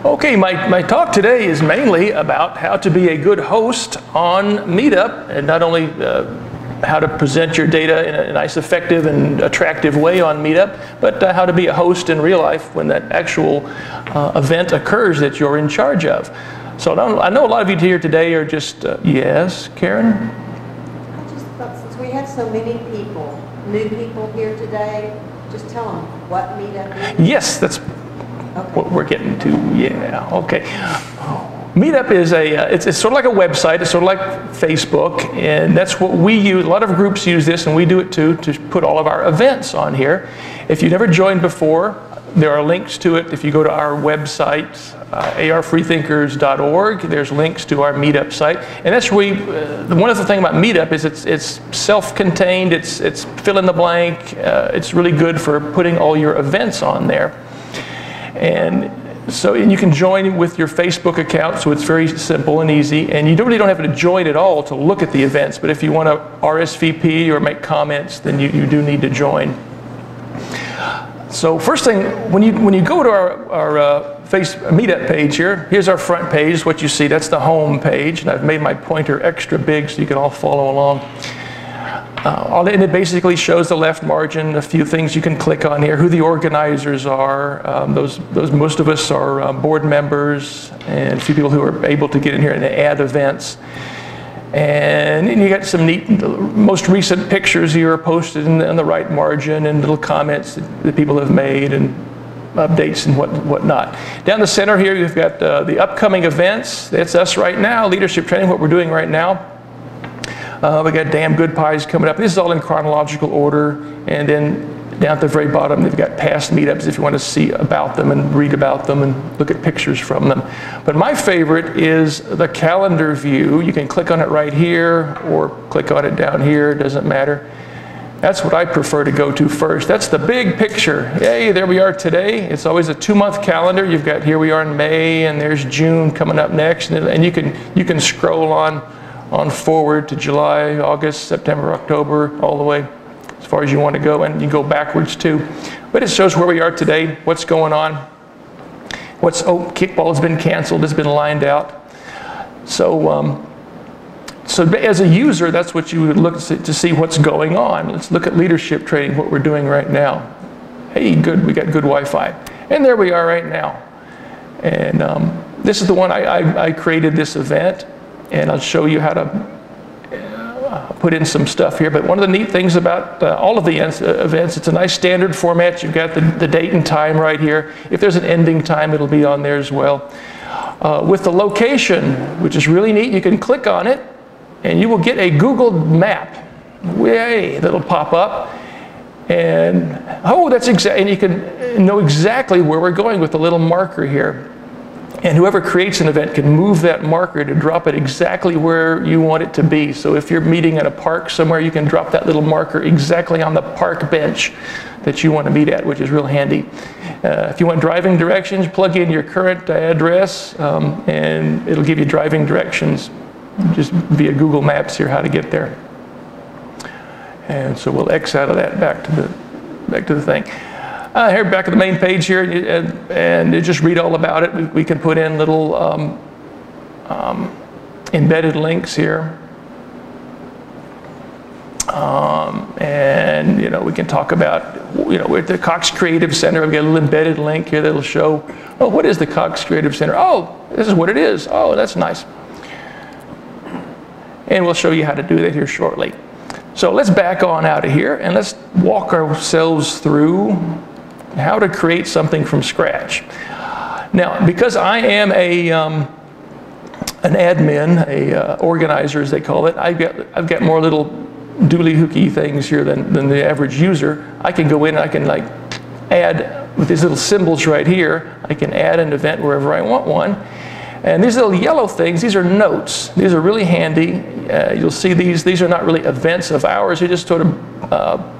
Okay, my talk today is mainly about how to be a good host on Meetup, and not only how to present your data in a nice, effective, and attractive way on Meetup, but how to be a host in real life when that actual event occurs that you're in charge of. So I know a lot of you here today are just, yes, Karen? I just thought, since we have so many people, new people here today, just tell them what Meetup is. Yes, that's what we're getting to. Yeah, okay. Meetup is it's sort of like a website. It's sort of like Facebook, and that's what we use. A lot of groups use this, and we do it too, to put all of our events on here. If you've never joined before, there are links to it. If you go to our website, arfreethinkers.org, there's links to our Meetup site. And that's where the wonderful thing about Meetup is it's self-contained, it's fill in the blank, it's really good for putting all your events on there. And you can join with your Facebook account, so it's very simple and easy. And you really don't have to join at all to look at the events, but if you want to RSVP or make comments, then you do need to join. So first thing, when you go to our Meetup page here, here's our front page. What you see, that's the home page, and I've made my pointer extra big so you can all follow along. And it basically shows the left margin, a few things you can click on here, who the organizers are. Most of us are board members, and a few people who are able to get in here and add events. And you got some neat, most recent pictures here are posted in the right margin, and little comments that people have made, and updates and whatnot. Down the center here, you've got the upcoming events. That's us right now, leadership training, what we're doing right now. We got Damn Good Pies coming up. This is all in chronological order. And then down at the very bottom, they've got past meetups if you want to see about them and read about them and look at pictures from them. But my favorite is the calendar view. You can click on it right here or click on it down here. It doesn't matter. That's what I prefer to go to first. That's the big picture. Hey, there we are today. It's always a 2-month calendar. You've got, here we are in May, and there's June coming up next. And you can scroll on forward to July, August, September, October, all the way as far as you want to go, and you go backwards too. But it shows where we are today, what's going on. Kickball has been canceled, it's been lined out. So as a user, that's what you would look to see what's going on. Let's look at leadership training, what we're doing right now. Hey, good, we got good Wi-Fi. And there we are right now. And this is the one I created this event. And I'll show you how to put in some stuff here. But one of the neat things about all of the events, it's a nice standard format. You've got the date and time right here. If there's an ending time, it'll be on there as well. With the location, which is really neat, you can click on it, and you will get a Google map. Yay, that'll pop up. And, and you can know exactly where we're going with the little marker here. And whoever creates an event can move that marker to drop it exactly where you want it to be. So if you're meeting at a park somewhere, you can drop that little marker exactly on the park bench that you want to meet at, which is real handy. If you want driving directions, plug in your current address, and it'll give you driving directions just via Google Maps here how to get there. And so we'll X out of that back to the thing. Here, back at the main page here, and you just read all about it. We can put in little embedded links here. And, we can talk about, with the Cox Creative Center, we've got a little embedded link here that'll show, oh, what is the Cox Creative Center? Oh, this is what it is. Oh, that's nice. And we'll show you how to do that here shortly. So let's back on out of here, and let's walk ourselves through how to create something from scratch. Now, because I am an admin, a organizer as they call it, I've got more little dooley-hooky things here than the average user. I can go in and I can add, with these little symbols right here, I can add an event wherever I want one. And these little yellow things, these are notes. These are really handy. You'll see these are not really events of ours. They're just sort of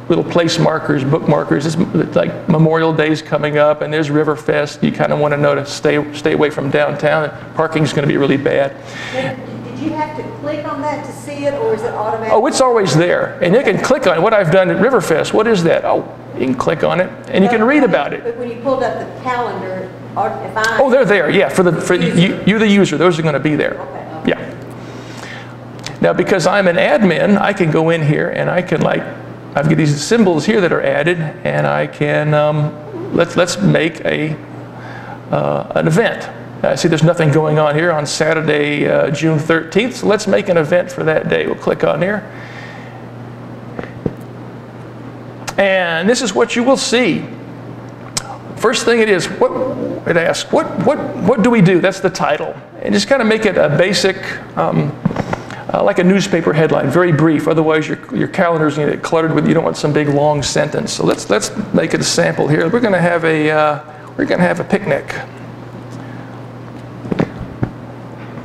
little place markers, bookmarkers. It's like Memorial Day's coming up, and there's Riverfest. You kind of want to know to stay away from downtown. Parking's going to be really bad. Did you have to click on that to see it, or is it automatic? Oh, it's always there, and you can click on it. What I've done at Riverfest, what is that? Oh, You can click on it, and you can read about it. But when you pulled up the calendar, or if I... Oh, they're there, yeah, for you, the user, those are going to be there. Okay. Yeah. Now, because I'm an admin, I can go in here and I can I've got these symbols here that are added, and I can, let's make an event. See, there's nothing going on here on Saturday, June 13th, so let's make an event for that day. We'll click on there. And this is what you will see. First thing it asks, what do we do? That's the title. And just kind of make it a basic, like a newspaper headline, very brief. Otherwise, your calendar's going to get cluttered with. You don't want some big long sentence. So let's make it a sample here. We're going to have a picnic,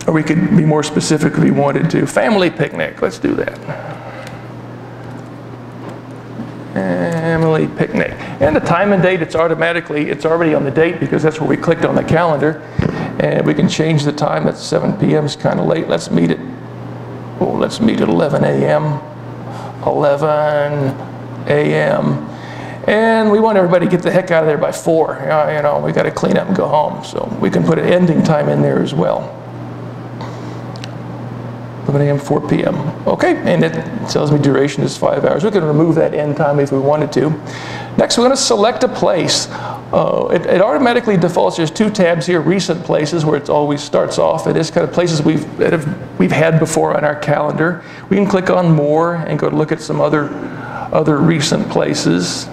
or we could be more specific if we wanted to. Family picnic. Let's do that. Family picnic. And the time and date, it's already on the date because that's where we clicked on the calendar. And we can change the time. That's 7 p.m. It's kind of late. Let's meet at 11 a.m. 11 a.m. And we want everybody to get the heck out of there by 4. You know, we got to clean up and go home. So we can put an ending time in there as well. 11 a.m., 4 p.m. Okay, and it tells me duration is 5 hours. We can remove that end time if we wanted to. Next, we're going to select a place. It automatically defaults. There's 2 tabs here, recent places, where it always starts off. It is kind of places we've had before on our calendar. We can click on more and go to look at some other recent places.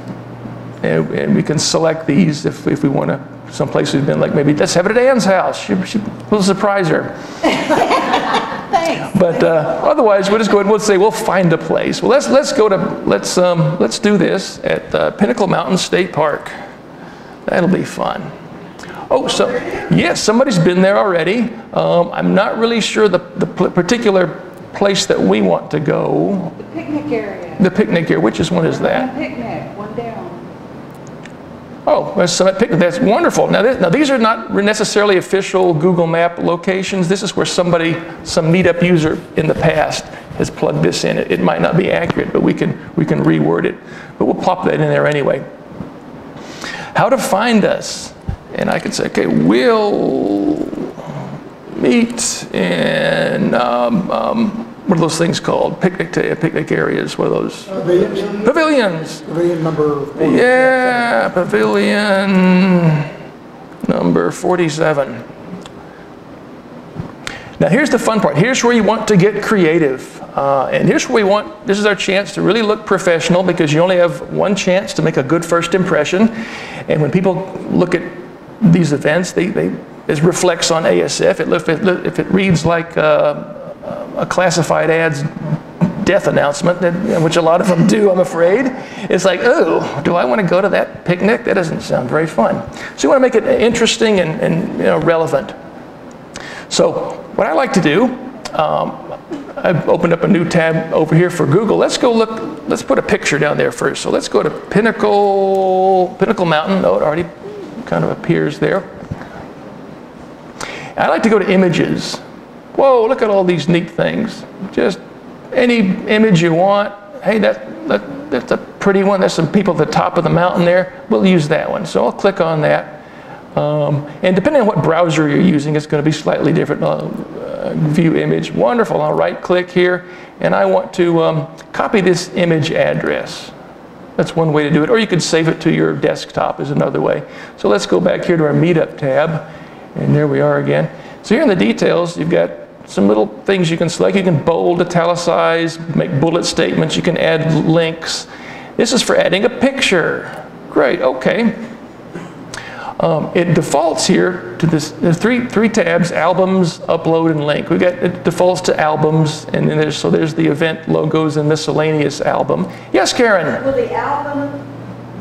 And we can select these if we want to. Some place we've been, like maybe let's have it at Ann's house. We'll surprise her. Thanks. But otherwise, we'll just go ahead and we'll find a place. Well, let's do this at Pinnacle Mountain State Park. That'll be fun. Oh, so yes, somebody's been there already. I'm not really sure the particular place that we want to go. The picnic area. The picnic area. Which one is that? Picnic, one down. Oh, that's wonderful. Now these are not necessarily official Google Map locations. This is where some Meetup user in the past has plugged this in. It might not be accurate, but we can reword it. But we'll pop that in there anyway. How to find us? And I could say, okay, we'll meet in what are those things called? Picnic areas. What are those? Pavilions. Pavilion number 47. Yeah, pavilion number 47. Now here's the fun part. Here's where you want to get creative. And here's where this is our chance to really look professional, because you only have one chance to make a good first impression. And when people look at these events, it reflects on ASF. If it reads like a classified ads death announcement, which a lot of them do, I'm afraid. It's like, oh, do I want to go to that picnic? That doesn't sound very fun. So you want to make it interesting and relevant. So what I like to do, I've opened up a new tab over here for Google. Let's go look. Let's put a picture down there first. So let's go to Pinnacle Mountain. Oh, it already kind of appears there. I like to go to images. Whoa, look at all these neat things. Just any image you want. Hey, that's a pretty one. There's some people at the top of the mountain there. We'll use that one. So I'll click on that. And depending on what browser you're using, it's going to be slightly different. View image. Wonderful. I'll right click here, and I want to copy this image address. That's one way to do it. Or you could save it to your desktop is another way. So let's go back here to our Meetup tab. And there we are again. So here in the details, you've got some little things you can select. You can bold, italicize, make bullet statements. You can add links. This is for adding a picture. Great, okay. It defaults here to the three tabs: albums, upload, and link. It defaults to albums, and then there's the event logos and miscellaneous album. Yes, Karen? Will the album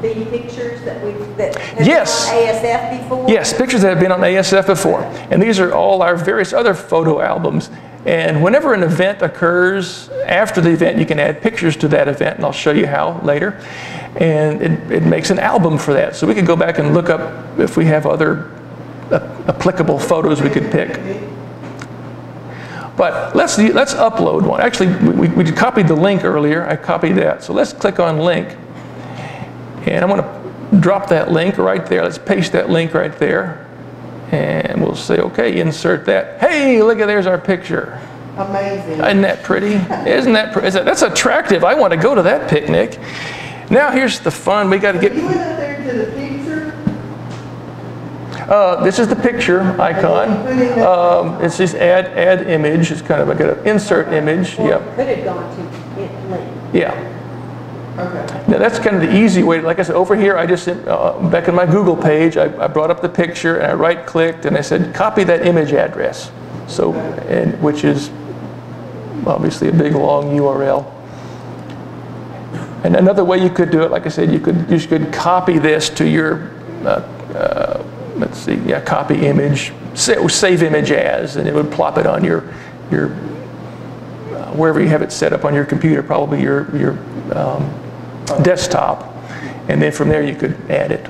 be pictures that have yes. been on ASF before? Yes, pictures that have been on ASF before. And these are all our various other photo albums. And whenever an event occurs, after the event, you can add pictures to that event, and I'll show you how later. And it makes an album for that. So we can go back and look up if we have other applicable photos we could pick. But let's upload one. Actually, we copied the link earlier. I copied that. So let's click on link. And I'm going to drop that link right there. Let's paste that link right there. And we'll say, okay, insert that. Hey, look at, there's our picture. Amazing. Isn't that pretty? Isn't that pretty? That's attractive. I want to go to that picnic. Now here's the fun. We got to get... You went up there to the picture? This is the picture icon. It's just add image. It's kind of like an insert image. Or Yep. could have gone to link. Yeah. Okay. Now that's kind of the easy way. Like I said, over here, I just, back in my Google page, I brought up the picture and I right-clicked and I said, copy that image address. So, and which is obviously a big long URL. And another way you could do it, like I said, you could copy this to your, let's see, yeah, copy image, save image as, and it would plop it on your wherever you have it set up on your computer, probably your desktop, and then from there you could add it.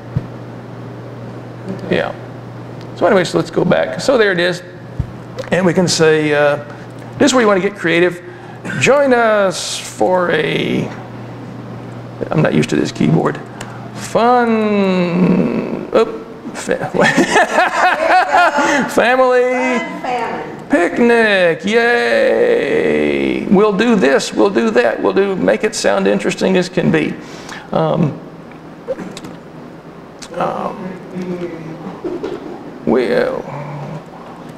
Yeah. So anyway, so let's go back. So there it is, and we can say, this is where you want to get creative. Join us for a, I'm not used to this keyboard, fun, family picnic, yay. We'll do this, we'll do that, make it sound interesting as can be.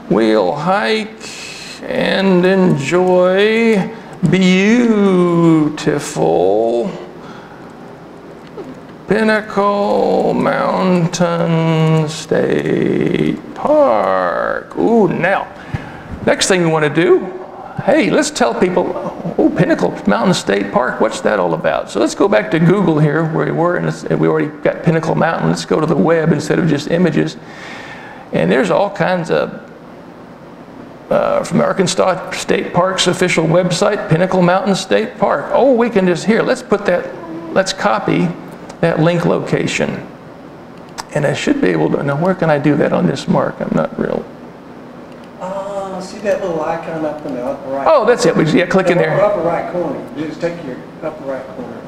We'll hike and enjoy beautiful Pinnacle Mountain State Park. Ooh, now, next thing we want to do, hey, let's tell people, oh, Pinnacle Mountain State Park, what's that all about? So let's go back to Google here where we were, and we already got Pinnacle Mountain. Let's go to the web instead of just images. And there's all kinds of, from Arkansas State Park's official website, Pinnacle Mountain State Park. Oh, we can just, here, let's put that, let's copy that link location. And I should be able to, now where can I do that on this mark? I'm not real. See that little icon up in the upper right? Oh, that's it. Yeah, click in there. Upper right corner. Just take your upper right corner.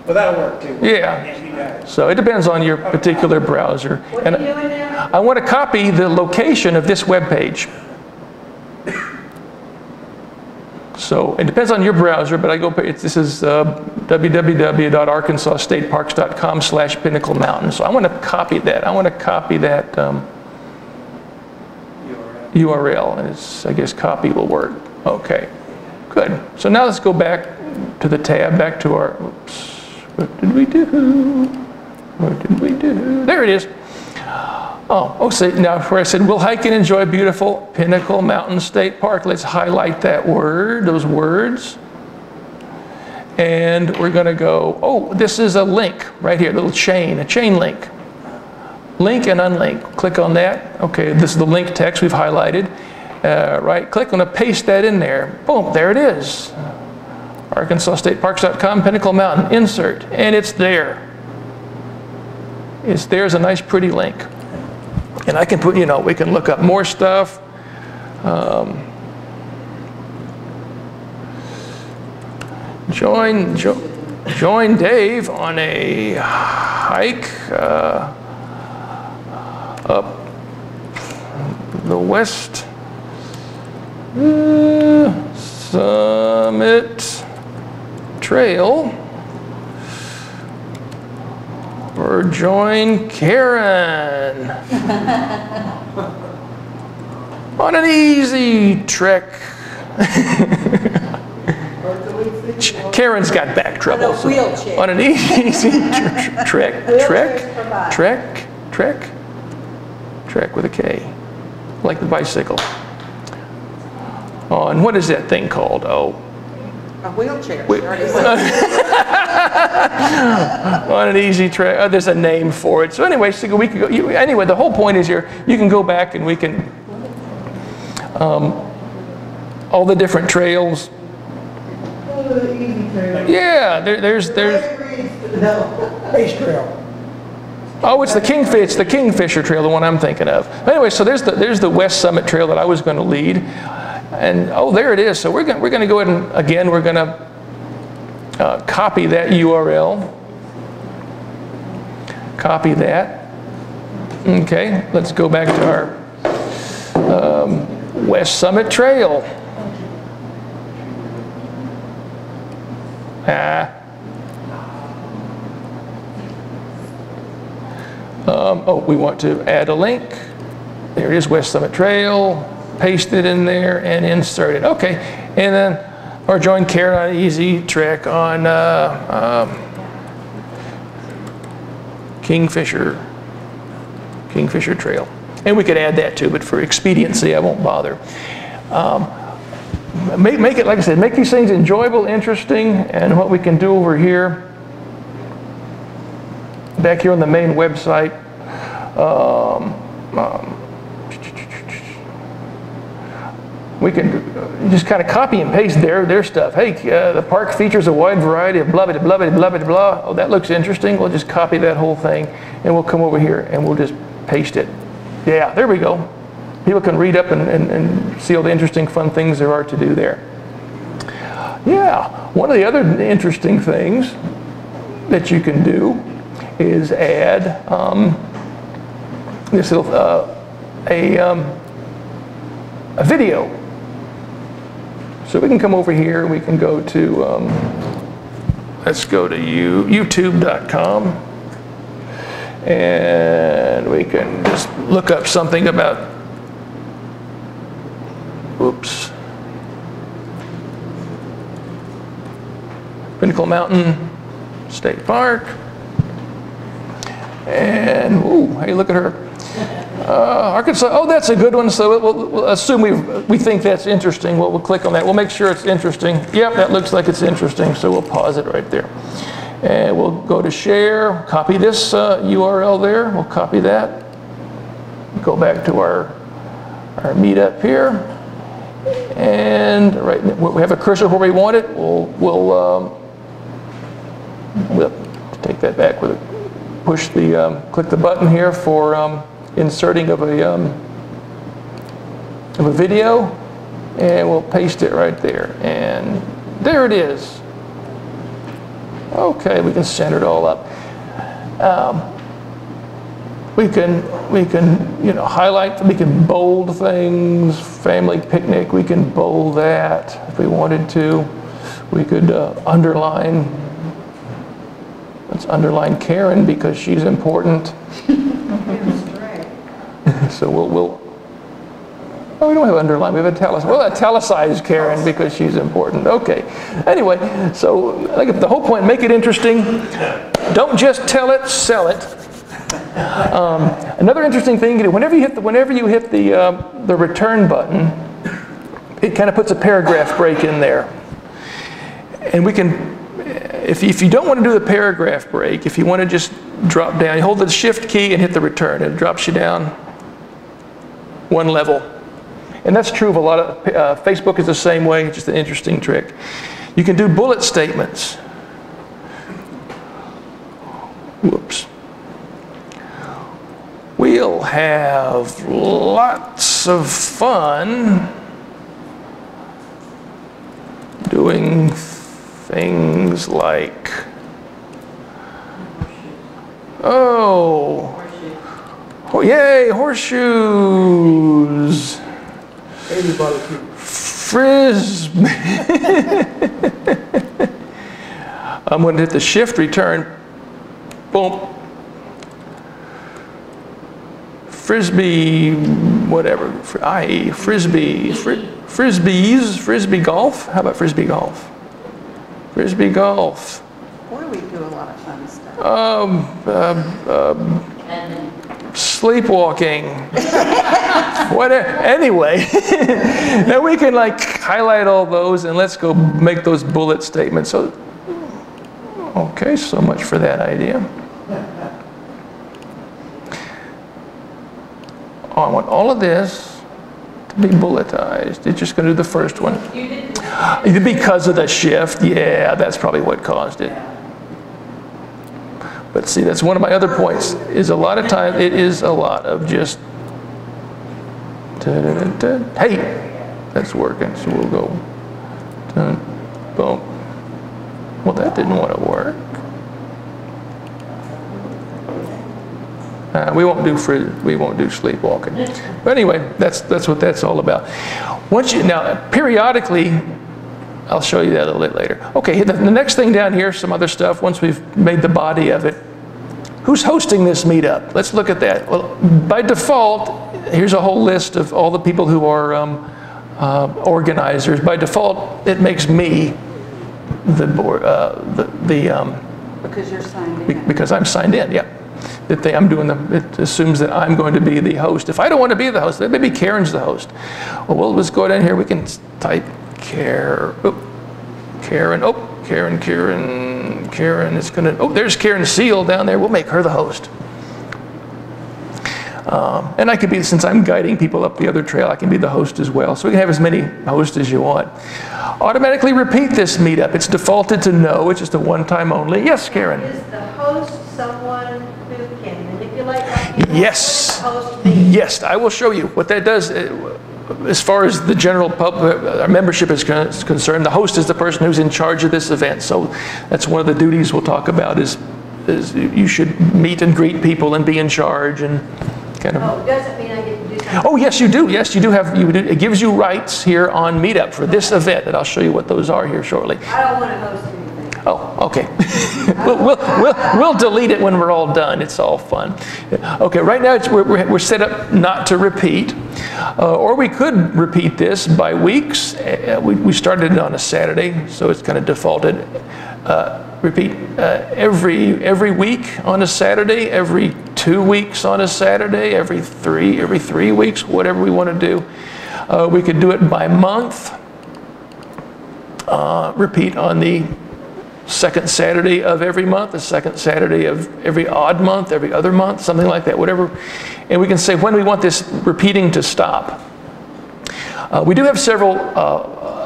Well, that'll work too. Yeah. You got it. So it depends on your particular browser. What are you doing now? I want to copy the location of this web page. So it depends on your browser, but I go, this is www.arkansasstateparks.com/Pinnacle Mountain. So I want to copy that. I want to copy that URL. And I guess copy will work. Okay, good. So now let's go back to the tab, back to our, oops, what did we do? What did we do? There it is. Oh, see, now where I said, we'll hike and enjoy beautiful Pinnacle Mountain State Park. Let's highlight that word, those words. And we're going to go, oh, this is a link right here, a little chain, a chain link. Link and unlink. Click on that. Okay, this is the link text we've highlighted. Right click, I'm going to paste that in there. Boom, there it is. ArkansasStateParks.com, Pinnacle Mountain, insert, and it's there. It's there's a nice pretty link. And I can put, you know, we can look up more stuff. Join Dave on a hike up the West Summit Trail, or join Karen on an easy trek. Karen's got back trouble. On a wheelchair. On an easy trek with a K, like the bicycle. Oh, and what is that thing called? Oh. A wheelchair. On an easy trek. There's a name for it. So anyway, so we could go. Anyway, the whole point is you can go back and we can all the different trails. Yeah, there's. Race trail. Oh, it's the Kingfisher Trail, the one I'm thinking of. But anyway, so there's the West Summit Trail that I was going to lead, and oh, there it is. So we're going to go ahead and again we're going to copy that URL, Copy that. Okay, let's go back to our West Summit Trail. Oh, we want to add a link. There it is, West Summit Trail. Paste it in there and insert it. Okay, and then, or join Karen on an easy trek on Kingfisher Trail. And we could add that too, but for expediency, I won't bother. Make it, like I said, make these things enjoyable, interesting, and what we can do over here, back here on the main website, we can just kind of copy and paste their stuff. Hey, the park features a wide variety of blah, blah, blah, blah, blah, blah, blah. Oh, that looks interesting. We'll just copy that whole thing, and we'll come over here, and we'll just paste it. Yeah, there we go. People can read up and see all the interesting, fun things there are to do there. Yeah, one of the other interesting things that you can do is add this little, a video. So we can come over here, we can go to, let's go to youtube.com, and we can just look up something about, oops, Pinnacle Mountain State Park. And, ooh, hey, look at her. Arkansas, oh, that's a good one. So we'll assume we think that's interesting. We'll click on that. We'll make sure it's interesting. Yep, that looks like it's interesting. So we'll pause it right there. And we'll go to share, copy this URL there. We'll copy that. Go back to our meetup here. And right, we have a cursor where we want it. We'll take that back with it. Push the, click the button here for inserting of a video, and we'll paste it right there. And there it is. Okay, we can center it all up. We can highlight. We can bold things. Family picnic. We can bold that if we wanted to. We could underline. Let's underline Karen because she's important. So we'll oh, we don't have underline, we have italicized. We'll italicize Karen because she's important. Okay. Anyway, so I think the whole point, make it interesting. Don't just tell it, sell it. Another interesting thing you do, whenever you hit the return button, it kind of puts a paragraph break in there. And we can, if you don't want to do the paragraph break, if you want to just drop down, you hold the shift key and hit the return. It drops you down one level. And that's true of a lot of, Facebook is the same way, just an interesting trick. You can do bullet statements. Whoops. We'll have lots of fun doing things like, oh, yay, horseshoes. Frisbee. I'm going to hit the shift return. Boom. Frisbee, whatever. Frisbee. Frisbee golf. How about frisbee golf? Frisbee golf. Boy, we do a lot of fun stuff. Sleepwalking. Whatever. Anyway, now we can like highlight all those and let's go make those bullet statements. So, okay, so much for that idea. Oh, I want all of this to be bulletized. It's just going to do the first one. Because of the shift, yeah, that's probably what caused it. But see, that's one of my other points, is a lot of times it is a lot of just, hey, that's working, so we'll go, boom. Well, that didn't want to work. We won't do sleepwalking. But anyway, that's what that's all about. Now, periodically, I'll show you that a little bit later. Okay, the next thing down here, some other stuff. Once we've made the body of it, who's hosting this meetup? Let's look at that. Well, by default, here's a whole list of all the people who are organizers. By default, it makes me the board, Because you're signed in. because I'm signed in. Yeah. It assumes that I'm going to be the host. If I don't want to be the host, then maybe Karen's the host. Well, let's go down here. We can type Karen. Karen is going to, there's Karen Seal down there. We'll make her the host. And I could be, since I'm guiding people up the other trail, I can be the host as well. So we can have as many hosts as you want. Automatically repeat this meetup. It's defaulted to no. It's just a one-time only. Yes, Karen? Is the host someone who can manipulate like you? Yes. What does the host mean? Yes, I will show you what that does. As far as the general public, membership is concerned, the host is the person who's in charge of this event. So that's one of the duties we'll talk about is you should meet and greet people and be in charge and kind of. Oh, doesn't mean I get to do something. Oh, yes, you do. Yes, you do have. It gives you rights here on Meetup for this event, and I'll show you what those are here shortly. I don't want to host anything. Oh, okay. we'll delete it when we're all done. It's all fun. Okay, right now we're set up not to repeat, or we could repeat this by weeks. We started it on a Saturday, so it's kind of defaulted. Repeat every week on a Saturday, every 2 weeks on a Saturday, every three weeks, whatever we want to do. We could do it by month. Repeat on the second Saturday of every month, the second Saturday of every odd month, every other month, something like that, whatever. And we can say when we want this repeating to stop. We do have several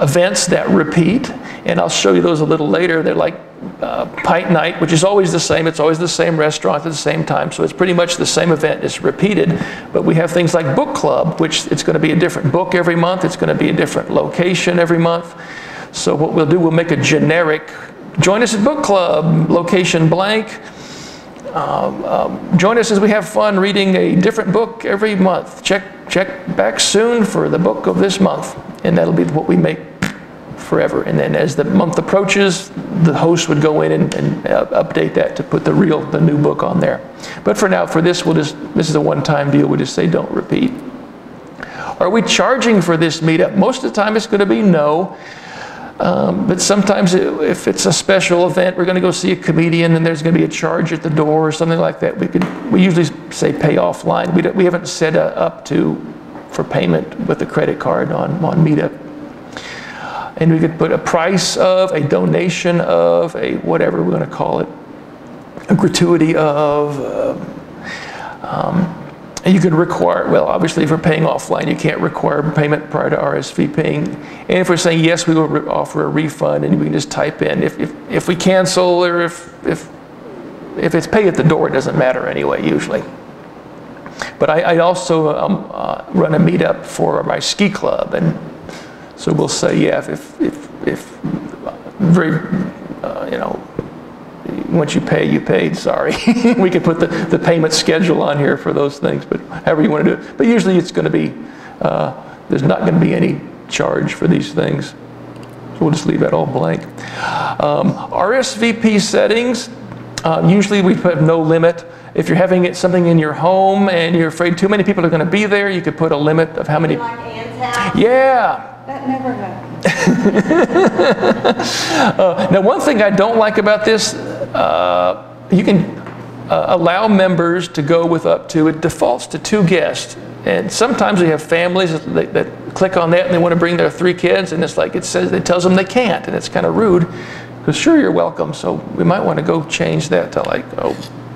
events that repeat, and I'll show you those a little later. They're like Pint Night, which is always the same. It's always the same restaurant at the same time, so it's pretty much the same event. It's repeated, but we have things like Book Club, which it's going to be a different book every month. It's going to be a different location every month. So what we'll do, we'll make a generic, join us at Book Club, location blank. Join us as we have fun reading a different book every month. Check back soon for the book of this month. And that'll be what we make forever. And then as the month approaches, the host would go in and update that to put the new book on there. But for now, for this, this is a one-time deal. We'll just say don't repeat. Are we charging for this meetup? Most of the time it's going to be no. But sometimes if it's a special event, we're going to go see a comedian and there's going to be a charge at the door or something like that. We usually say pay offline. We haven't set up for payment with a credit card on Meetup. And we could put a price of, a donation of, a whatever we're going to call it, a gratuity of. And you could require, well, obviously if we're paying offline, you can't require payment prior to RSVPing. And if we're saying yes, we will offer a refund, and we can just type in if we cancel or if it's pay at the door, it doesn't matter anyway, usually. But I also run a meetup for my ski club, and so we'll say, yeah, if very, once you pay, you paid, sorry. We could put the payment schedule on here for those things, but however you want to do it. But usually it's going to be, there's not going to be any charge for these things. So we'll just leave that all blank. Rsvp settings, usually we put no limit. If you're having something in your home and you're afraid too many people are going to be there, you could put a limit of how many. Like Ann's house? Yeah. That never happened. Now, one thing I don't like about this, you can allow members to go with it defaults to 2 guests. And sometimes we have families that click on that and they want to bring their 3 kids, and it's like it tells them they can't, and it's kind of rude. Because sure, you're welcome. So we might want to go change that to like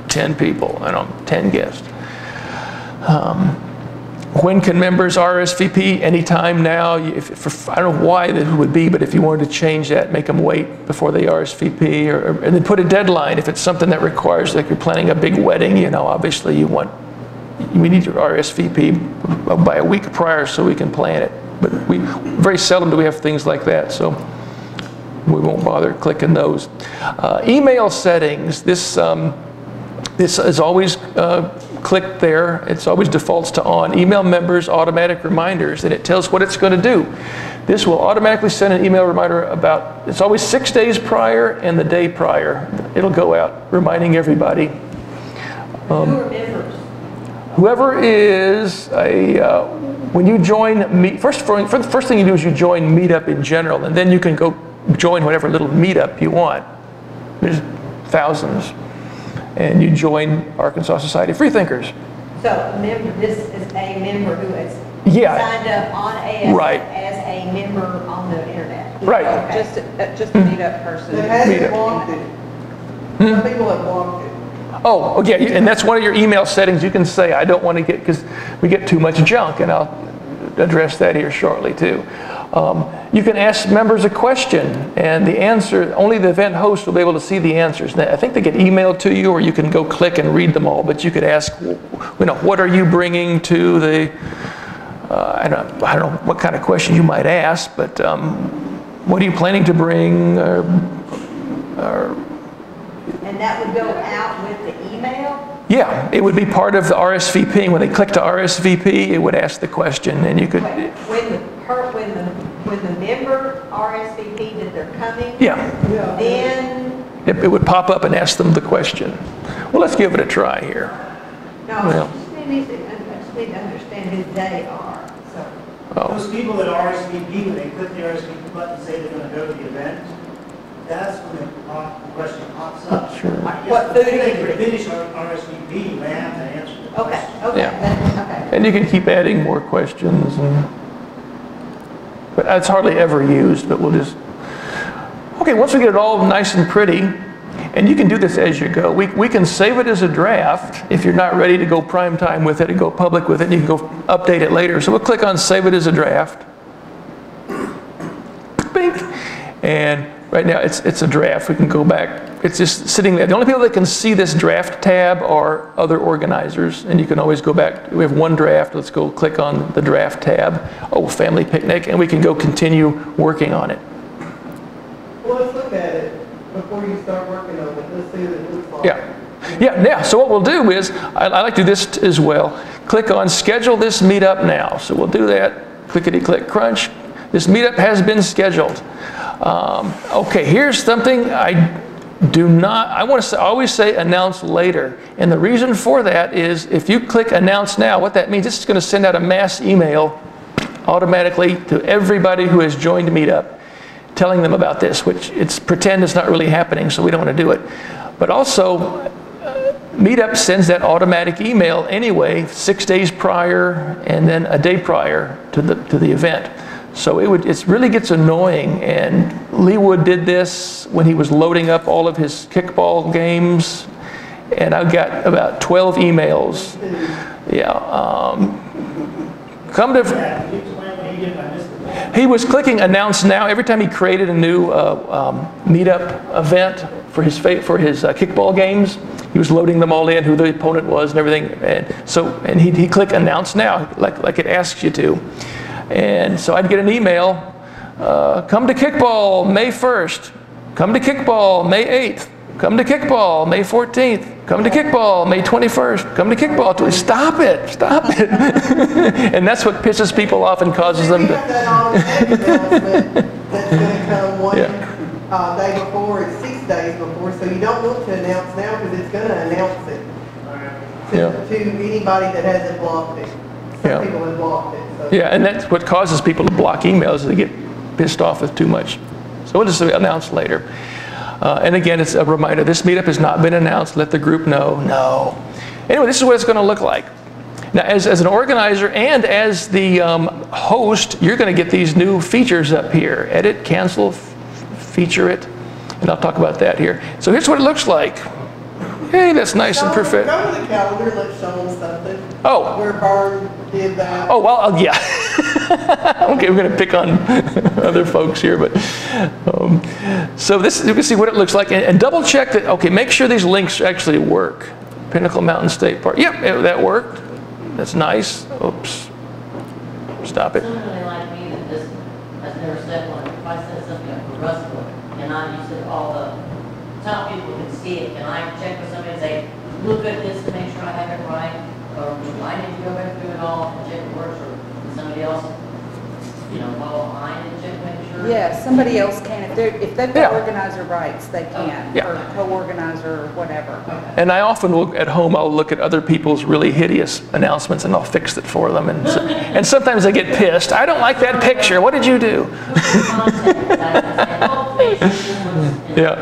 10 people, 10 guests. When can members RSVP? Anytime now. I don't know why that would be, but if you wanted to change that, make them wait before they RSVP, and then put a deadline. If it's something that requires, like you're planning a big wedding, obviously we need your RSVP by a week prior so we can plan it. But very seldom do we have things like that, so we won't bother clicking those. Email settings. This is always click there, it's always defaults to on. Email members automatic reminders, and it tells what it's going to do. This will automatically send an email reminder about, it's always 6 days prior and the day prior. It'll go out reminding everybody. Who are members? Whoever is when you join, first thing you do is you join Meetup in general, and then you can go join whatever little meetup you want. There's thousands. And you join Arkansas Society of Freethinkers. So this is a member who has signed up on AS as a member on the internet. Right. Okay. Just a Meetup person. It hasn't blocked it. Some people have blocked it. Oh, yeah, and that's one of your email settings. You can say, I don't want to get, because we get too much junk, and I'll address that here shortly too. You can ask members a question, and the answer, only the event host will be able to see the answers. Now, I think they get emailed to you, or you can go click and read them all, but you could ask, what are you bringing to the, I don't know what kind of question you might ask, but what are you planning to bring, and that would go out with the email? Yeah, it would be part of the RSVP. When they click to RSVP, it would ask the question, and you could. When the member RSVP that they're coming, then it would pop up and ask them the question. Well, let's give it a try here. No, I just need to understand who they are. So. Those people that RSVP, when they click the RSVP button and say they're going to go to the event, that's when the question pops up. Sure. What food if they finish RSVP, you may have to answer the question. Okay. Yeah. And you can keep adding more questions, but it's hardly ever used. But we'll just once we get it all nice and pretty, and you can do this as you go. We can save it as a draft if you're not ready to go prime time with it and go public with it. And you can go update it later. So we'll click on Save It as a Draft. Bink. And right now it's a draft. We can go back. It's just sitting there. The only people that can see this draft tab are other organizers, and you can always go back. We have one draft. Let's go click on the draft tab. Oh, family picnic, and we can go continue working on it. Well, let's look at it before you start working on it. Let's see what it looks like. Yeah. So what we'll do is, I like to do this as well. Click on Schedule this meetup now. So we'll do that. Clickety-click, crunch. This meetup has been scheduled. Okay, here's something I want to always say announce later. And the reason for that is if you click announce now, what that means, this is going to send out a mass email automatically to everybody who has joined Meetup telling them about this, which it's pretend it's not really happening, so we don't want to do it. But also, Meetup sends that automatic email anyway, 6 days prior and then a day prior to the event. So it really gets annoying, and Lee Wood did this when he was loading up all of his kickball games, and I got about 12 emails. He was clicking announce now every time he created a new Meetup event for his kickball games. He was loading them all in, who the opponent was and everything, and he clicked announce now like it asks you to. And so I'd get an email, come to kickball May 1st, come to kickball May 8th, come to kickball May 14th, come to kickball May 21st, come to kickball. Stop it. And that's what pisses people off and causes them to. That automatic announcement that's going to come one day before, it's 6 days before, so you don't want to announce now because it's going to announce it to anybody that hasn't blocked it. Some people have blocked it. So. Yeah, and that's what causes people to block emails. They get pissed off with too much. So we'll just announce later. And again, it's a reminder, this meetup has not been announced. Let the group know. No. Anyway, this is what it's going to look like. Now, as an organizer and as the host, you're going to get these new features up here. Edit, cancel, feature it. And I'll talk about that here. So here's what it looks like. Hey, that's nice and perfect. Go to the calendar, let's show them something. Oh. Where Bern did that. Oh, well, yeah. Okay, we're going to pick on other folks here, but so this, you can see what it looks like, and double check that. Okay, make sure these links actually work. Pinnacle Mountain State Park. Yep, that worked. That's nice. Oops. Stop it. Somebody like me that just has never said one. If I said something up for Rsvp, and I use it all the top people can see it, can I check with somebody and say, look at this to make sure I have it right? Yeah, somebody else can, if they've Yeah. got organizer rights, they can, Yeah. or co-organizer or whatever. And I often look at home, I'll look at other people's really hideous announcements and I'll fix it for them. And sometimes they get pissed. I don't like that picture. What did you do? Yeah.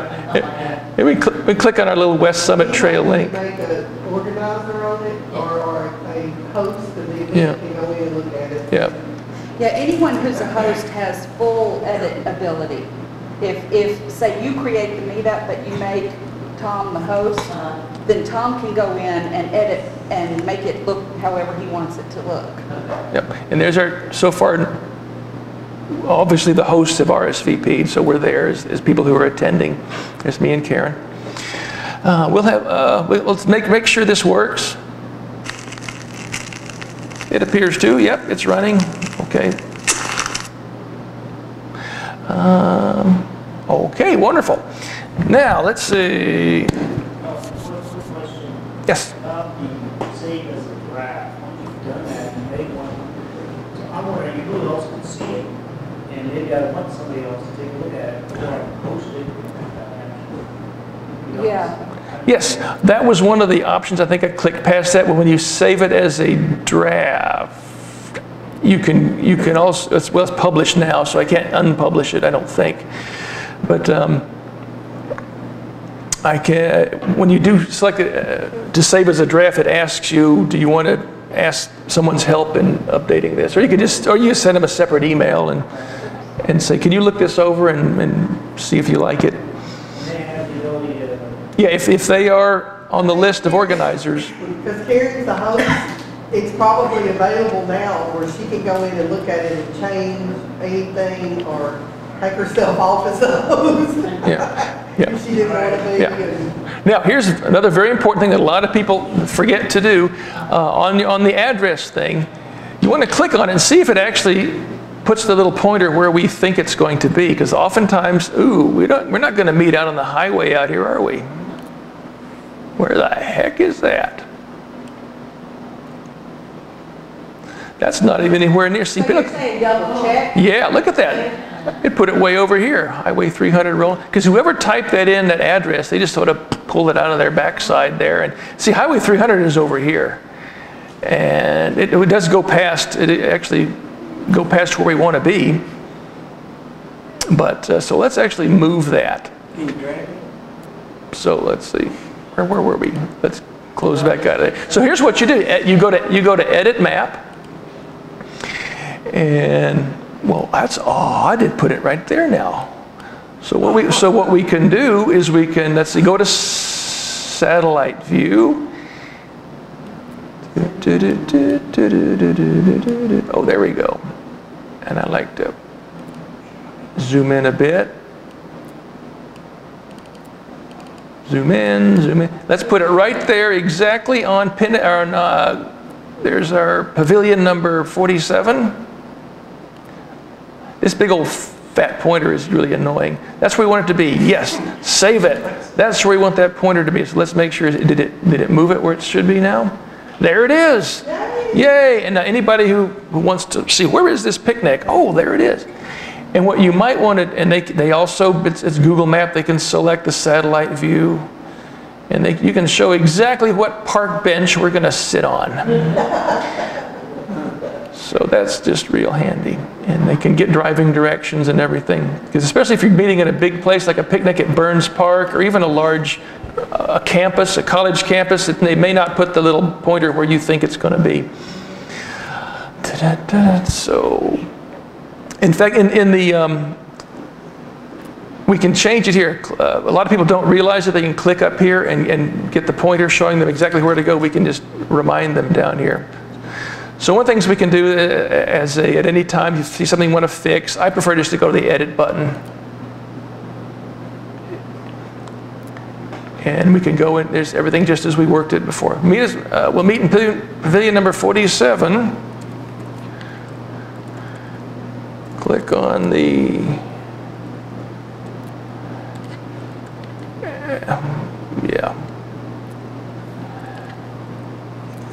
And we click on our little West Summit Trail link. Make an organizer on it or a host and then Yeah. you can go in and look at it. Yeah. Yeah, anyone who's a host has full edit ability. If, say, you create the meetup, but you make Tom the host, then Tom can go in and edit and make it look however he wants it to look. Yep. And there's our, so far, obviously the hosts have RSVP'd, so we're there as people who are attending. There's me and Karen. We'll have, let's make sure this works. It appears to, yep, it's running. Okay. Okay, wonderful. Now, let's see. Question. Yes. About the save as a draft, once you've done that, you make one. So I'm wondering, who else can see it? And maybe I want somebody else to take a look at it before I post it. Yeah. Yes, that was one of the options. I think I clicked past that. But when you save it as a draft, you can also, it's published now, so I can't unpublish it, I don't think. But I can, when you do select it to save as a draft, it asks you, do you want to ask someone's help in updating this? Or you could just, or you send them a separate email and say, can you look this over and see if you like it? Yeah, if they are on the list of organizers. Because Karen's the host, it's probably available now where she can go in and look at it and change anything or take herself off as a host. Yeah. Yeah. If she didn't want to be. Yeah. And Now, here's another very important thing that a lot of people forget to do. On the address thing, you want to click on it and see if it actually puts the little pointer where we think it's going to be. Because oftentimes, we're not going to meet out on the highway out here, are we? Where the heck is that? That's not even anywhere near. See, So you're saying double check? yeah, look at that. It put it way over here, Highway 300 Rolling. Because whoever typed that in, that address, they just sort of pulled it out of their backside there. And see, Highway 300 is over here. And it does go past, it actually go past where we want to be. But, so let's actually move that. Can you drag it? So let's see, where were we? Let's close back out of there. So here's what you do. You go to Edit Map. And, well, that's, I did put it right there now. So what we can do is we can, let's see, go to Satellite View. Oh, there we go. And I like to zoom in a bit. Zoom in, zoom in. Let's put it right there exactly on there's our pavilion number 47. This big old fat pointer is really annoying. That's where we want it to be. Yes, save it. That's where we want that pointer to be. So let's make sure, did it move it where it should be now? There it is. Yay. And now anybody who wants to see, where is this picnic? Oh, there it is. And what you might want to, and they also, it's Google Map, they can select the satellite view. And you can show exactly what park bench we're going to sit on. So that's just real handy. And they can get driving directions and everything. Because especially if you're meeting in a big place like a picnic at Burns Park or even a large campus, a college campus, they may not put the little pointer where you think it's going to be. So, in fact, we can change it here. A lot of people don't realize that they can click up here and get the pointer showing them exactly where to go. We can just remind them down here. So one of the things we can do at any time, you see something you want to fix, I prefer just to go to the Edit button. And we can go in, there's everything just as we worked it before. We'll meet in pavilion number 47. Click on the, yeah.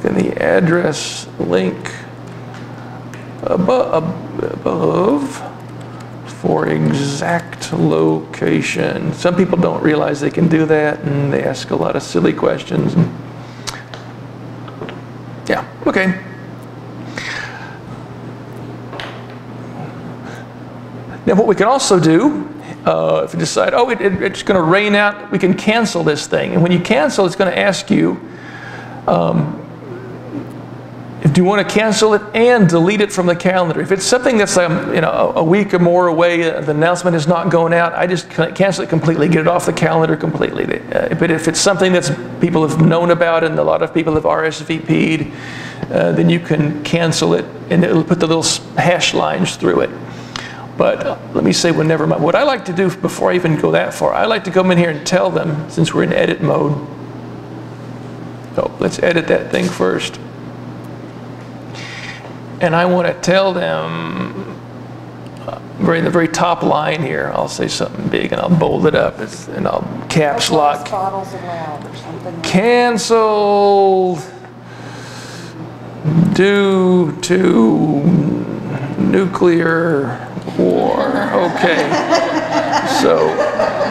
And the address link above for exact location. Some people don't realize they can do that, and they ask a lot of silly questions. Yeah, okay. Now what we can also do, if we decide, oh, it's going to rain out, we can cancel this thing. And when you cancel, it's going to ask you, if you want to cancel it and delete it from the calendar. If it's something that's a week or more away, the announcement is not going out, I just cancel it completely, get it off the calendar completely. But if it's something that people have known about and a lot of people have RSVP'd, then you can cancel it and it'll put the little hash lines through it. But let me say, well, never mind. What I like to do before I even go that far, I like to come in here and tell them, since we're in edit mode, so let's edit that thing first. And I want to tell them, in the very top line here, I'll say something big and I'll bold it up and I'll caps lock. Bottles allowed or something. Canceled due to nuclear war. Okay. So,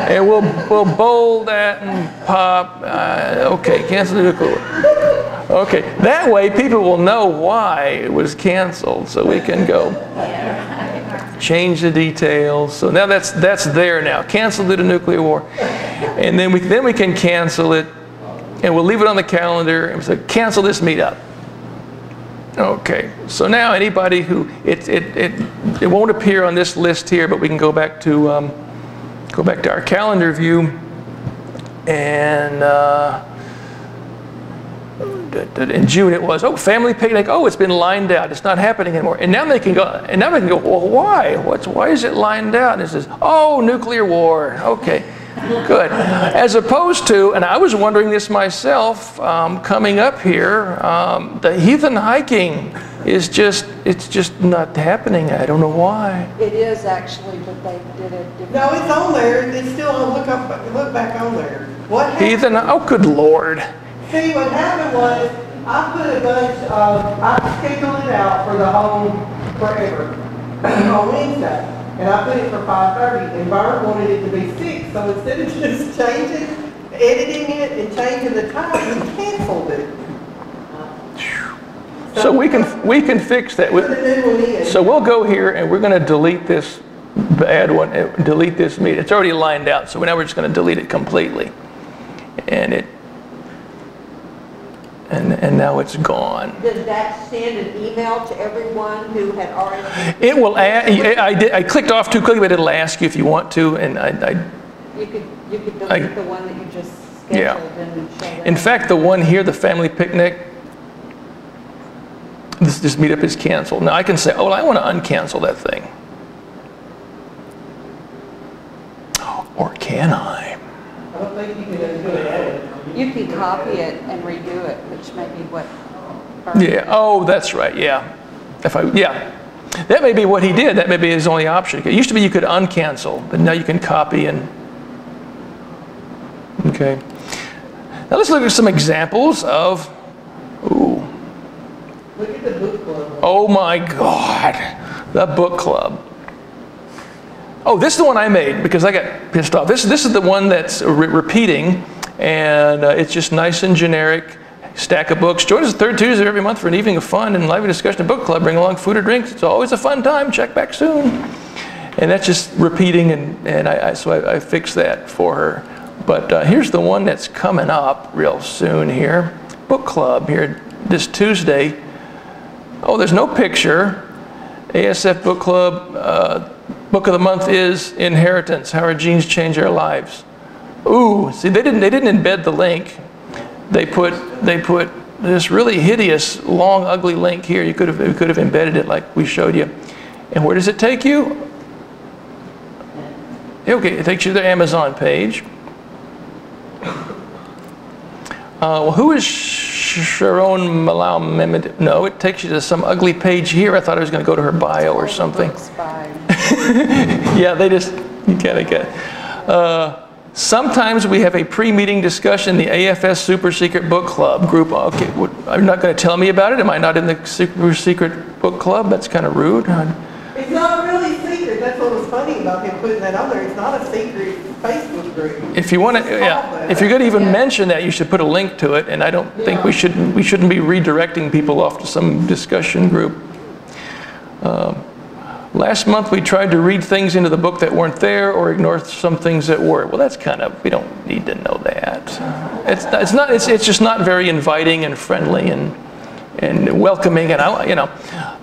and we'll bold that and pop. Okay, cancel the nuclear war. Okay, that way people will know why it was canceled, so we can go change the details. So now that's there now. Cancel due to nuclear war, and then we can cancel it, and we'll leave it on the calendar and say cancel this meetup. Okay, so now anybody who it won't appear on this list here, but we can go back to our calendar view, and in June it was, oh, family picnic, oh, it's been lined out, it's not happening anymore. And now they can go, well, why? Why is it lined out? And it says, oh, nuclear war. Okay, good. As opposed to, and I was wondering this myself, coming up here, the heathen hiking is it's just not happening. I don't know why. It is actually, but they did it different. No, it's on there. It's still on. Look back on there. What happened? Heathen, oh, good Lord. See, what happened was, I put a bunch of, I scheduled it out for the whole, forever, on Wednesday. And I put it for 5:30, and Byron wanted it to be 6, so instead of just editing it and changing the time, we canceled it. So we can fix that. So we'll go here and we're going to delete this bad one, delete this meeting. It's already lined out, so now we're just going to delete it completely. And now it's gone. Does that send an email to everyone who had already? It will ask. I clicked off too quickly, but it'll ask you if you want to, and You could delete the one that you just scheduled and show them. In fact, the one here, the family picnic, this meetup is canceled. Now I can say, oh, well, I want to uncancel that thing. Or can I? I don't think you can do it. You can copy it and redo it, which may be what. Yeah. Oh, that's right. Yeah. That may be what he did. That may be his only option. It used to be you could uncancel, but now you can copy and. Okay. Now let's look at some examples of. Ooh. Look at the book club. Oh my God, the book club. Oh, this is the one I made because I got pissed off. This is the one that's repeating, and it's just nice and generic. Stack of books. Join us the third Tuesday of every month for an evening of fun and lively discussion of book club. Bring along food or drinks. It's always a fun time. Check back soon. And that's just repeating, so I fixed that for her. But here's the one that's coming up real soon here. Book club here this Tuesday. Oh, there's no picture. ASF Book Club. Book of the month is Inheritance: How Our Genes Change Our Lives. Ooh, see, they didn't embed the link. They put this really hideous, long, ugly link here. We could have embedded it like we showed you. And where does it take you? Okay, it takes you to the Amazon page. Well, who is Sharon Malau Mehmed? No, it takes you to some ugly page here. I thought I was going to go to her bio or something. Yeah, you gotta get it. Sometimes we have a pre-meeting discussion in the AFS Super Secret Book Club group. Okay, are you not going to tell me about it? Am I not in the Super Secret Book Club? That's kind of rude. It's not really secret. That's what was funny about him putting that on there. It's not a secret Facebook group. If you want to, yeah, if you're going to even mention that, you should put a link to it. And I don't think we shouldn't be redirecting people off to some discussion group. Last month we tried to read things into the book that weren't there or ignore some things that were. Well, that's kind of, we don't need to know that. It's just not very inviting and friendly and welcoming. And you know,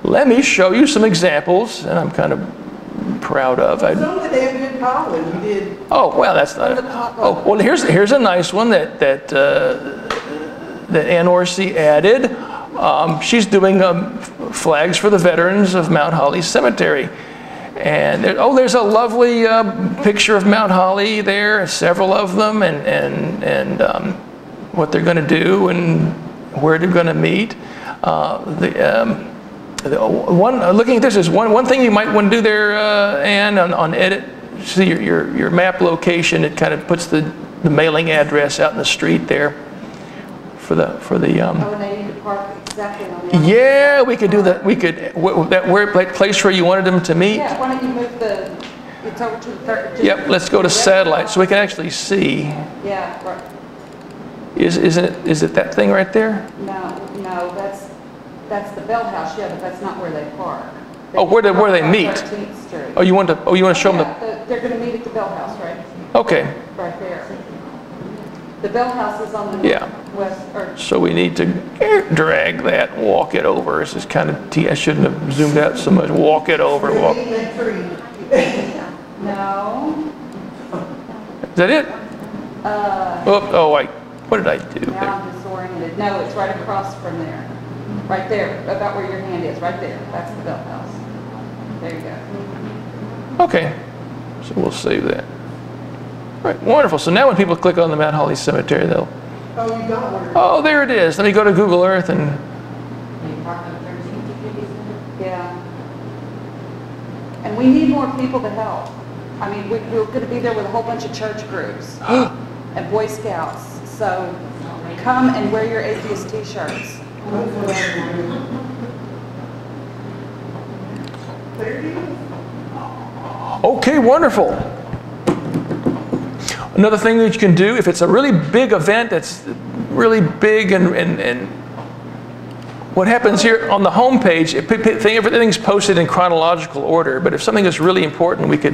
let me show you some examples, and I'm kind of proud of. Some of the damn good college you did. Oh well, that's not. Oh well, here's a nice one that Ann Orsi added. She's doing flags for the veterans of Mount Holly Cemetery. And there's a lovely picture of Mount Holly there, several of them, and what they're going to do and where they're going to meet. Looking at this is one thing you might want to do there, Ann, on edit. See your map location. It kind of puts the mailing address out in the street there for the. Oh, and they need to park exactly on the. Yeah, we could do that. We could that place where you wanted them to meet. Yeah, why don't you move it's over to the third. Yep, let's go to satellite so we can actually see. Yeah, right. Is it that thing right there? No, that's the Bell House, yeah, but that's not where they park. Oh, where they meet? 13th Street. Oh, you want to show them Yeah, they're going to meet at the Bell House, right? Okay. Right there. The Bell House is on the west. Or So we need to drag that, walk it over. This is kind of, I shouldn't have zoomed out so much. Walk it over. Walk. No. Is that it? What did I do Now there? I'm disoriented. No, it's right across from there. Right there, about where your hand is, right there. That's the Bell House. There you go. Okay, so we'll save that. Right, wonderful. So now when people click on the Mount Holly Cemetery, they'll. Oh, you got one. Oh, there it is. Let me go to Google Earth and. Yeah. And we need more people to help. I mean, we're going to be there with a whole bunch of church groups and Boy Scouts. So come and wear your atheist t-shirts. Okay, wonderful. Another thing that you can do, if it's a really big event that's really big and what happens here on the home page, everything's posted in chronological order, but if something is really important, we could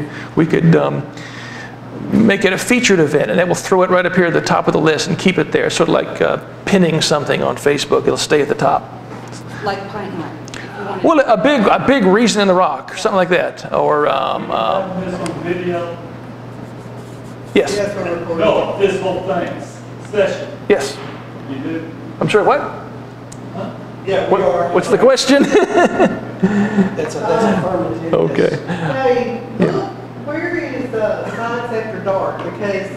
make it a featured event, and then we'll throw it right up here at the top of the list and keep it there, sort of like pinning something on Facebook. It'll stay at the top. Like Pine Night. Well, a big reason in the rock, something like that, or Video. yes, No, this whole thing, session. yes. You do? I'm sorry. What? Yeah, What's the question? That's affirmative. Okay. Hey, look, where is Science After Dark? Because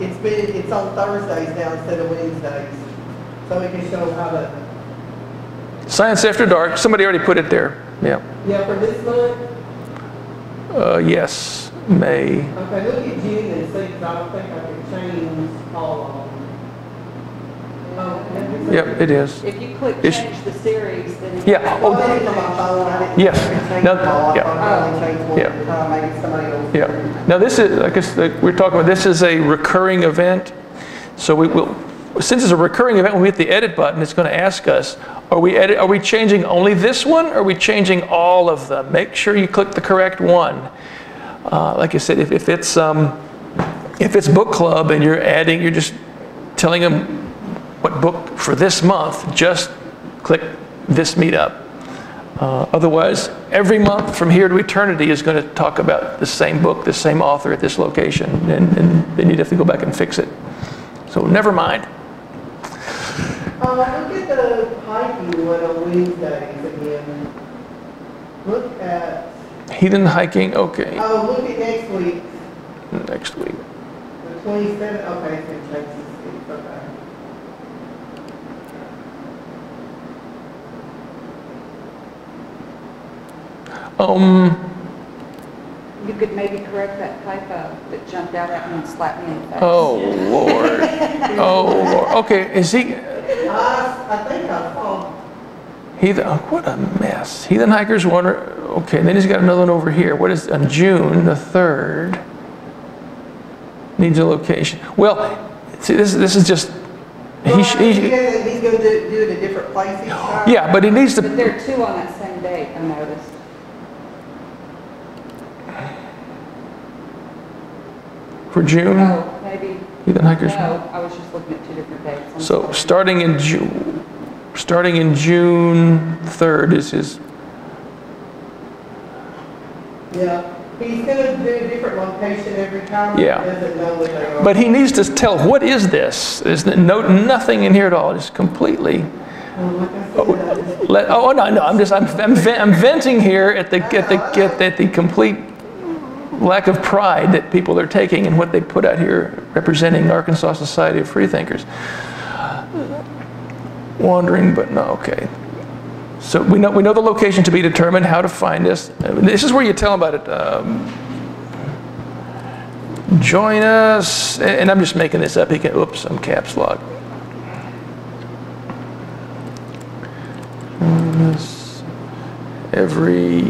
it's on Thursdays now instead of Wednesdays. So we can show how to. Science After Dark. Somebody already put it there. Yeah. Yeah, for this month? Yes, May. Okay, look at June and see, because I don't think I can change all of them. Yep, it is. If you click It's- change the series, then. Yeah. Oh, I did it from my phone. I didn't. Yes. change Now- them all. I yeah. thought I only changed one Yeah. at a time. Maybe somebody else. Yeah. Now this is, I guess we're talking about, this is a recurring event. So we will, since it's a recurring event, when we hit the edit button, it's going to ask us, are we changing only this one, or are we changing all of them? Make sure you click the correct one. Like I said, if it's book club and you're just telling them what book for this month, just click this meetup. Otherwise, every month from here to eternity is going to talk about the same book, the same author at this location, and then you'd have to go back and fix it. So never mind. Look at the hiking one on Wednesdays again. Look at, Heathen hiking, okay, look at next week, next week. the 27th. Okay, it's going to change this week. Okay. You could maybe correct that typo that jumped out at me and slapped me in the face. Oh, Lord. Oh, Lord. Okay, is he, I think I saw. Heathen, oh, what a mess. Heathen hikers Okay, then he's got another one over here. What is on June the 3rd? Needs a location. Well, see, this is just. Well, he's going to do it in a different place each time. Yeah, but he needs to. But there are 2 on that same date, I noticed. For June. Oh, maybe. Heathen Hikers. No, I was just looking at 2 different dates. I'm So sorry. starting in June 3rd is his. Yeah. He's going to do a different location every time. Yeah. He doesn't know what they are. But he needs to tell what is this? There's nothing in here at all. Just completely. Like I said, Oh no, I'm venting here at the complete lack of pride that people are taking in what they put out here representing Arkansas Society of Freethinkers. Wandering, but no, okay. So we know the location to be determined, how to find us. This is where you tell them about it. Join us, and I'm just making this up. He can, oops, I'm caps lock. Join us every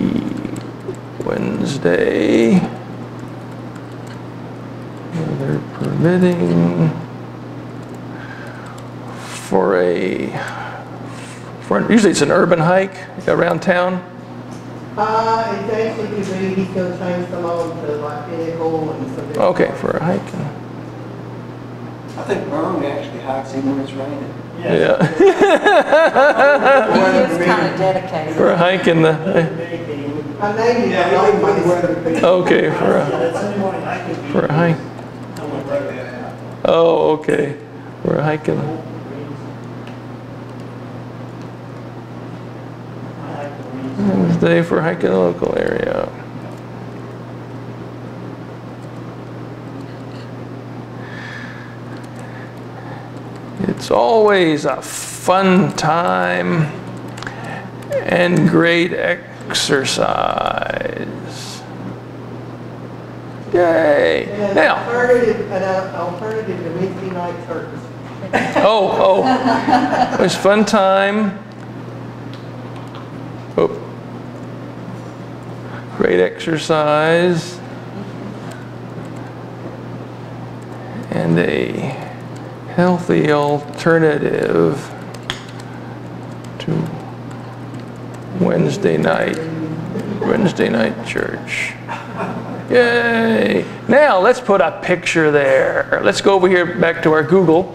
Wednesday, weather permitting, usually it's an urban hike around town. It's actually he's going to change them on to like pinnacle and some different. Okay, for a hike. I think Vern actually hikes even when it's raining. Yeah. He is kind of dedicated. For a hike in the. I named it Rsvp. Okay, for a hike. Oh, okay. For a hike in. Wednesday for a hike in the local area. It's always a fun time and great exercise. Yay! An Now, alternative to Wednesday night church. oh, it was fun time. Oh. Great exercise. And a healthy alternative to Wednesday night church. Yay! Now let's put a picture there. Let's go over here back to our Google.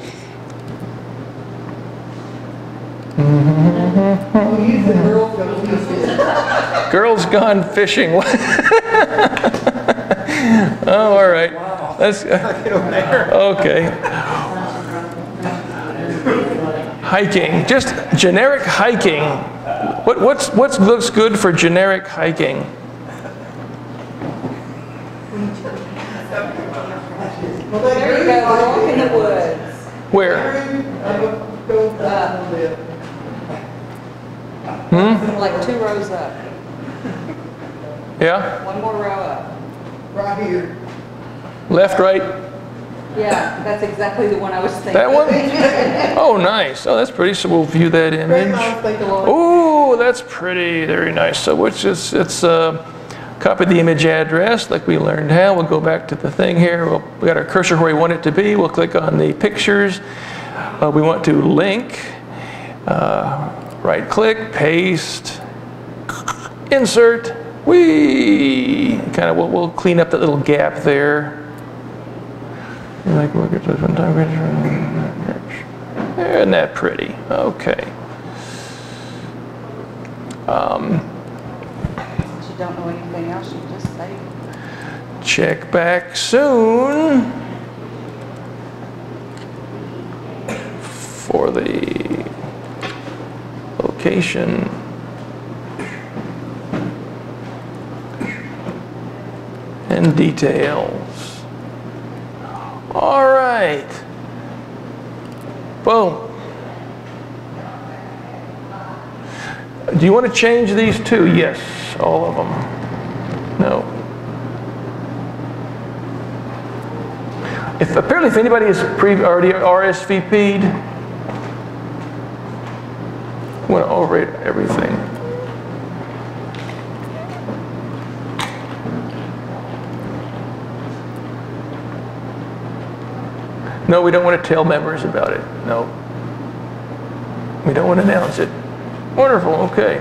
We'll use the girls go fishing. Girls gone fishing. Oh, all right. Let's. Okay. Hiking, just generic hiking. What looks good for generic hiking? Well, There you go, walk in the woods. Where? Like 2 rows up. Yeah? 1 more row up. Right here. Left, right? Yeah, that's exactly the one I was thinking. That one? Oh, nice. Oh, that's pretty. So we'll view that Very image. nice, thank the Lord. Oh, that's pretty. Very nice. So it's copy the image address like we learned how. We'll go back to the thing here. We got our cursor where we want it to be. We'll click on the pictures. We want to link. Right click, paste, insert. We'll clean up that little gap there. Isn't that pretty? Okay. Since you don't know anything else, you just say. Check back soon for the location. And details. All right. Boom. Do you want to change these too? Yes, all of them. No. Apparently, if anybody has already RSVP'd, I want to overrate everything. No, we don't want to tell members about it. No. We don't want to announce it. Wonderful, okay.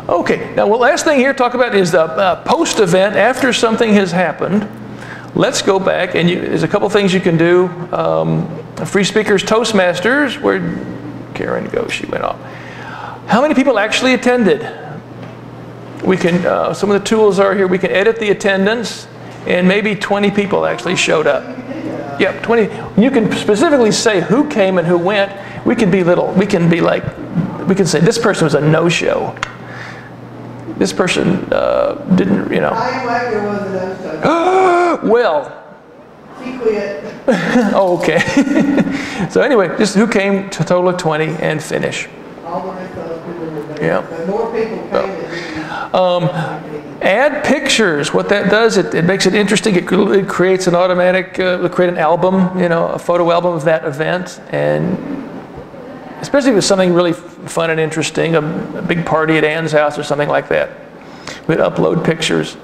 Okay, now the last thing here to talk about is the post-event after something has happened. Let's go back, and there's a couple things you can do. Free Speakers Toastmasters, where'd Karen go? She went off. How many people actually attended? We can, some of the tools are here. We can edit the attendance, and maybe 20 people actually showed up. Yep, 20. You can specifically say who came and who went. We can be we can say this person was a no-show. This person didn't, you know. I Wagner was a no-show. Well. She quit. Oh, okay. So anyway, just who came to a total of 20 and finish. All the rest of those people were there. Yeah. But more people came than didn't. Add pictures. What that does, it makes it interesting. It creates an automatic, create an album, you know, a photo album of that event. And especially if it's something really fun and interesting, a big party at Ann's house or something like that. We'd upload pictures.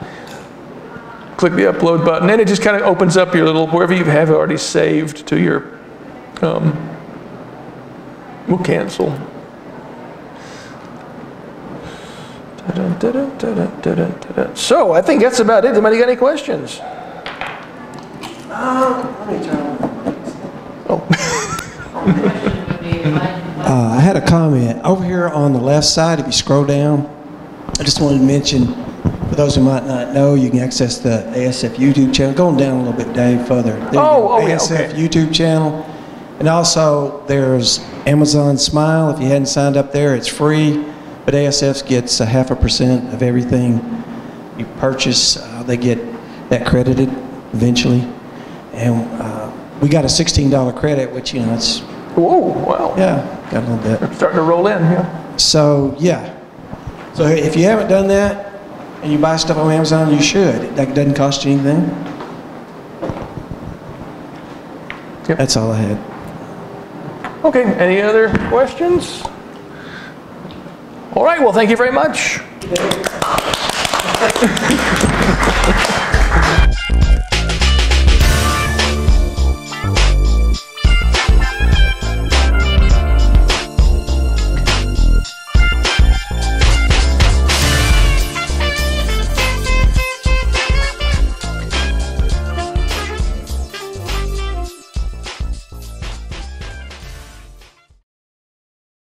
Click the upload button, and it just kind of opens up your little, wherever you have already saved to your, we'll cancel. So I think that's about it. Anybody got any questions? Let me try. Oh. I had a comment. Over here on the left side, if you scroll down, I just wanted to mention, for those who might not know, you can access the ASF YouTube channel. Going down a little bit, Dave, further. There you go. Yeah, ASF okay. YouTube channel. And also, there's Amazon Smile. If you hadn't signed up there, it's free. But ASF gets 0.5% of everything you purchase. They get that credited eventually. And we got a $16 credit, which, you know, it's... Whoa, wow. Yeah, got a little bit. Starting to roll in, yeah. So, yeah. So if you haven't done that and you buy stuff on Amazon, you should. It doesn't cost you anything. Yep. That's all I had. Okay, any other questions? All right, well, thank you very much.